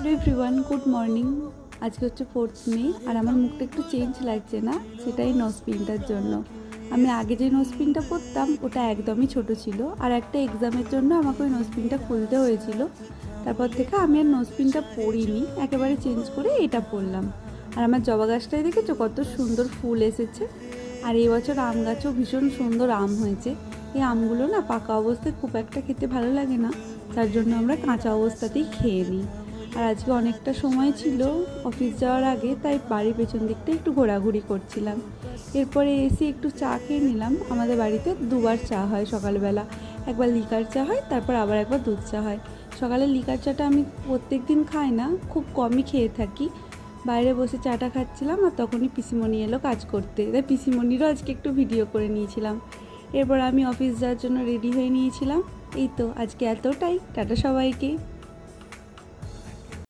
Hello everyone, good morning. আজকে হচ্ছে 4th মে আর আমার মুখটা একটু চেঞ্জ লাগছে না, সেটাই নোজ পিনটার জন্য। আমি আগে যে নোজ পিনটা পরতাম ওটা একদমই ছোট ছিল, আর একটা এক্সামের জন্য আমাকে ওই নোজ পিনটা খুলতে হয়েছিল। তারপর থেকে আমি আর নোজ পিনটা পরিনি, একেবারে চেঞ্জ করে এটা পরলাম। আর আমার জবা গাছটায় দেখেছো কত সুন্দর ফুল এসেছে। আর এই বছর আম গাছেও ভীষণ সুন্দর আম হয়েছে। এই আমগুলো না পাকা অবস্থায় খুব একটা খেতে ভালো লাগে না, তার জন্য আমরা কাঁচা অবস্থাতেই খেয়ে নিই। আর আজকে অনেকটা সময় ছিল অফিস যাওয়ার আগে, তাই বাড়ির পেছন দিকটা একটু ঘোরাঘুরি করছিলাম। এরপরে এসে একটু চা খেয়ে নিলাম। আমাদের বাড়িতে দুবার চা হয় সকালবেলা, একবার লিকার চা হয়, তারপর আবার একবার দুধ চা হয়। সকালে লিকার চাটা আমি প্রত্যেক দিন খাই না, খুব কমই খেয়ে থাকি। বাইরে বসে চাটা খাচ্ছিলাম আর তখনই পিসিমণি এলো কাজ করতে, তাই পিসিমণিরও আজকে একটু ভিডিও করে নিয়েছিলাম। এরপর আমি অফিস যাওয়ার জন্য রেডি হয়ে নিয়েছিলাম। এই তো আজকে এতটাই, টাটা সবাইকে।